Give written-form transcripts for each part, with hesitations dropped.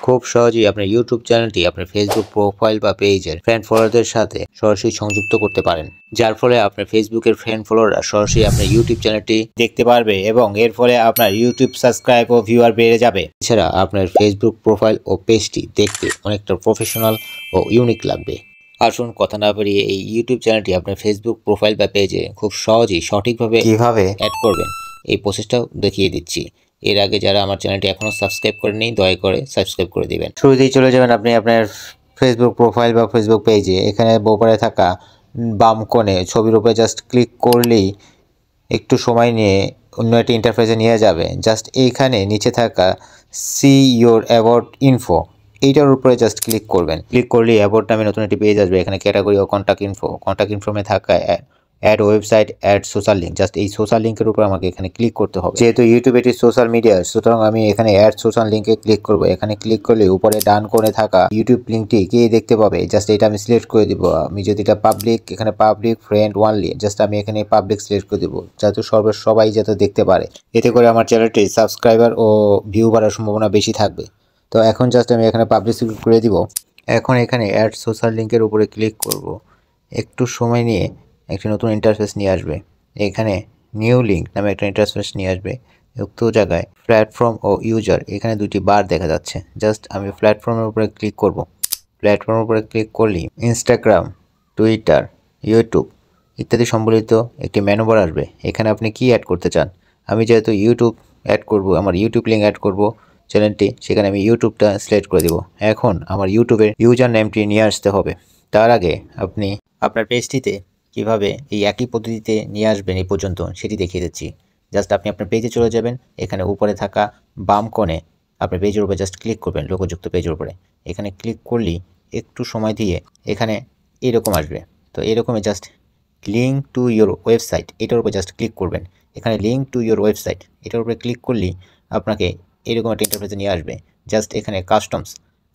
খুব সহজেই আপনার ইউটিউব চ্যানেলটি আপনার ফেসবুক প্রোফাইল বা পেজের ফ্রেন্ড ফলোয়ারদের সাথে সরাসরি সংযুক্ত করতে পারেন, যার ফলে আপনার ফেসবুকের ফ্রেন্ড ফলোয়াররা সরাসরি আপনার ইউটিউব চ্যানেলটি দেখতে পারবে এবং এর ফলে আপনার ইউটিউব সাবস্ক্রাইব ও ভিউয়ার বেড়ে যাবে। এছাড়া আপনার ফেসবুক প্রোফাইল ও পেজটি দেখতে অনেকটা প্রফেশনাল ও ইউনিক লাগবে। আসুন কথা না বাড়িয়ে এই ইউটিউব চ্যানেলটি আপনার ফেসবুক প্রোফাইল বা পেজে খুব সহজেই সঠিকভাবে কিভাবে অ্যাড করবেন এই প্রসেসটাও দেখিয়ে দিচ্ছি। এর আগে যারা আমার চ্যানেলটি এখনও সাবস্ক্রাইব করেনি দয়া করে সাবস্ক্রাইব করে দিবেন। শুরুতেই চলে যাবেন আপনি আপনার ফেসবুক প্রোফাইল বা ফেসবুক পেজে। এখানে উপরে থাকা বাম কোণে ছবির উপরে জাস্ট ক্লিক করলেই একটু সময় নিয়ে অন্য একটি ইন্টারফেসে নিয়ে যাবে। জাস্ট এইখানে নিচে থাকা সি ইয়োর অ্যাবাউট ইনফো এইটার উপরে জাস্ট ক্লিক করবেন। ক্লিক করলেই অ্যাবাউট নামে নতুন একটি পেজ আসবে। এখানে ক্যাটাগরি ও কন্ট্যাক্ট ইনফর্মে থাকা add website, add social link, just এই সোশ্যাল লিঙ্কের উপর আমাকে এখানে ক্লিক করতে হবে। যেহেতু ইউটিউব এটি সোশ্যাল মিডিয়া, সুতরাং আমি এখানে অ্যাড সোশ্যাল লিঙ্কে ক্লিক করব। এখানে ক্লিক করলে উপরে ডান কোণে থাকা ইউটিউব লিঙ্কটি কে দেখতে পাবে, জাস্ট এটা আমি সিলেক্ট করে দিব। আমি যদি এটা পাবলিক, এখানে পাবলিক ফ্রেন্ড ওয়ানলি, জাস্ট আমি এখানে পাবলিক সিলেক্ট করে দেবো যাতে সবাই যাতে দেখতে পারে। এতে করে আমার চ্যানেলটি সাবস্ক্রাইবার ও ভিউ বাড়ার সম্ভাবনা বেশি থাকবে। তো এখন জাস্ট আমি এখানে পাবলিক সিলেক্ট করে দিব। এখন এখানে অ্যাড সোশ্যাল লিঙ্কের উপরে ক্লিক করব। একটু সময় নিয়ে একটি নতুন ইন্টারফেস নিয়ে আসবে। এখানে নিউ লিঙ্ক নামে একটা ইন্টারফেস নিয়ে আসবে। উক্ত জায়গায় প্ল্যাটফর্ম ও ইউজার এখানে দুটি বার দেখা যাচ্ছে। জাস্ট আমি প্ল্যাটফর্মের উপরে ক্লিক করব। প্ল্যাটফর্মের উপরে ক্লিক করলেই ইনস্টাগ্রাম, টুইটার, ইউটিউব ইত্যাদি সম্বলিত একটি মেনু বার আসবে। এখানে আপনি কি অ্যাড করতে চান। আমি যেহেতু ইউটিউব অ্যাড করব, আমার ইউটিউব লিঙ্ক অ্যাড করব চ্যানেলটি, সেখানে আমি ইউটিউবটা সিলেক্ট করে দেব। এখন আমার ইউটিউবের ইউজার নেমটি নিয়ে আসতে হবে। তার আগে আপনি আপনার পেজটিতে কিভাবে এই একই পদ্ধতিতে নিয়ে আসবেন এই পর্যন্ত সেটি দেখিয়ে দিচ্ছি। জাস্ট আপনি আপনার পেজে চলে যাবেন। এখানে উপরে থাকা বাম কোণে আপনার পেজের উপরে জাস্ট ক্লিক করবেন, লোগোযুক্ত পেজের উপরে। এখানে ক্লিক করলেই একটু সময় দিয়ে এখানে এরকম আসবে। তো এরকমই just link to your website এটার উপরে জাস্ট ক্লিক করবেন। এখানে লিঙ্ক টু ইয়োর ওয়েবসাইট এটার উপরে ক্লিক করলেই আপনাকে এরকম একটা ইন্টারফেসে নিয়ে আসবে। জাস্ট এখানে কাস্টমস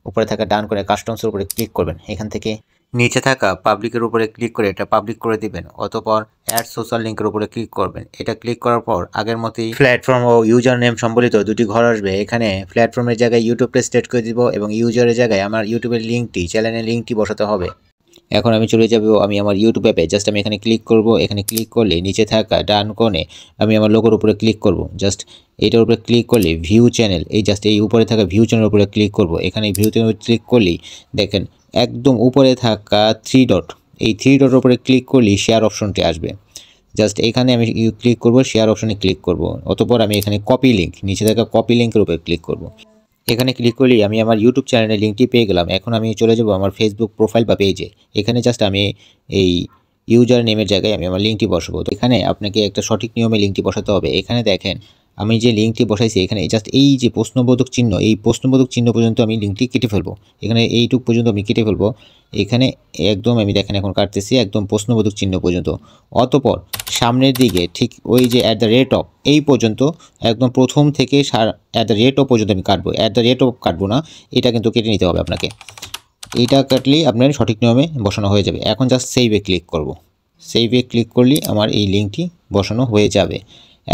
উপরে থাকা ডান করে কাস্টমসের উপরে ক্লিক করবেন। এখান থেকে নিচে থাকা পাবলিকের উপরে ক্লিক করে এটা পাবলিক করে দিবেন। অতঃপর অ্যাড সোশ্যাল লিঙ্কের উপরে ক্লিক করবেন। এটা ক্লিক করার পর আগের মতোই প্ল্যাটফর্ম ও ইউজার নেম সম্বলিত দুটি ঘর আসবে। এখানে প্ল্যাটফর্মের জায়গায় ইউটিউবটা সিলেক্ট করে দিব এবং ইউজারের জায়গায় আমার ইউটিউবের লিঙ্কটি, চ্যানেলের লিঙ্কটি বসাতে হবে। এখন আমি চলে যাব আমি আমার ইউটিউব অ্যাপে। জাস্ট আমি এখানে ক্লিক করব। এখানে ক্লিক করলে নিচে থাকা ডান কোণে আমি আমার লোগোর উপরে ক্লিক করব। জাস্ট এটার উপরে ক্লিক করলে ভিউ চ্যানেল, এই জাস্ট এই উপরে থাকা ভিউ চ্যানেলের উপরে ক্লিক করব। এখানে ভিউতে ক্লিক করলেই দেখেন একদম উপরে থাকা থ্রি ডট, এই থ্রি ডটের উপরে ক্লিক করলেই শেয়ার অপশনটি আসবে। জাস্ট এখানে আমি ক্লিক করব, শেয়ার অপশনে ক্লিক করব। অতঃপর আমি এখানে কপি লিঙ্ক, নিচে থাকা কপি লিঙ্কের উপরে ক্লিক করব। এখানে ক্লিক করলেই আমি আমার ইউটিউব চ্যানেলের লিঙ্কটি পেয়ে গেলাম। এখন আমি চলে যাব আমার ফেসবুক প্রোফাইল বা পেজে। এখানে জাস্ট আমি এই ইউজার নেমের জায়গায় আমি আমার লিঙ্কটি বসাবো। তো এখানে আপনাকে একটা সঠিক নিয়মে লিঙ্কটি বসাতে হবে। এখানে দেখেন আমি যে লিঙ্কটি বসাইছি, এখানে জাস্ট এই যে প্রশ্নবোধক চিহ্ন, এই প্রশ্নবোধক চিহ্ন পর্যন্ত আমি লিঙ্কটি কেটে ফেলবো। এখানে এইটুক পর্যন্ত আমি কেটে ফেলবো। এখানে একদম আমি দেখেন এখন কাটতেছি একদম প্রশ্নবোধক চিহ্ন পর্যন্ত। অতঃপর সামনের দিকে ঠিক ওই যে অ্যাট দ্য রেট অফ এই পর্যন্ত একদম প্রথম থেকে অ্যাট দ্য রেট অফ পর্যন্ত আমি কাটবো। অ্যাট দ্য রেট অফ কাটবো না, এটা কিন্তু কেটে নিতে হবে আপনাকে। এইটা কাটলেই আপনার সঠিক নিয়মে বসানো হয়ে যাবে। এখন জাস্ট সেভে ক্লিক করব। সেভে ক্লিক করলেই আমার এই লিঙ্কটি বসানো হয়ে যাবে।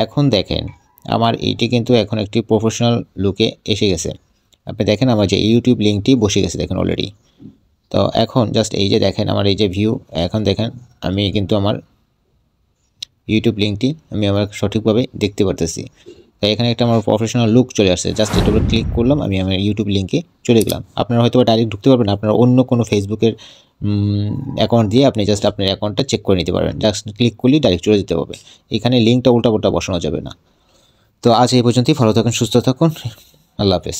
এখন দেখেন আমার এইটি কিন্তু এখন একটি প্রফেশনাল লুকে এসে গেছে। আপনি দেখেন আমার যে ইউটিউব লিঙ্কটি বসে গেছে দেখেন অলরেডি। তো এখন জাস্ট এই যে দেখেন আমার এই যে ভিউ, এখন দেখেন আমি কিন্তু আমার ইউটিউব লিঙ্কটি আমি আমার সঠিকভাবে দেখতে পারতেছি। তাই এখানে একটা আমার প্রফেশনাল লুক চলে আসছে। জাস্ট এটার উপরে ক্লিক করলাম, আমি আমার ইউটিউব লিঙ্কে চলে গেলাম। আপনারা হয়তো ডাইরেক্ট ঢুকতে পারবেন, আপনারা অন্য কোনো ফেসবুকের অ্যাকাউন্ট দিয়ে আপনি জাস্ট আপনার অ্যাকাউন্টটা চেক করে নিতে পারবেন। জাস্ট ক্লিক করলেই ডাইরেক্ট চলে যেতে হবে। এখানে লিঙ্কটা উল্টা বসানো যাবে না। তো আজ এই পর্যন্তই। ভালো থাকুন, সুস্থ থাকুন, আল্লাহ হাফেজ।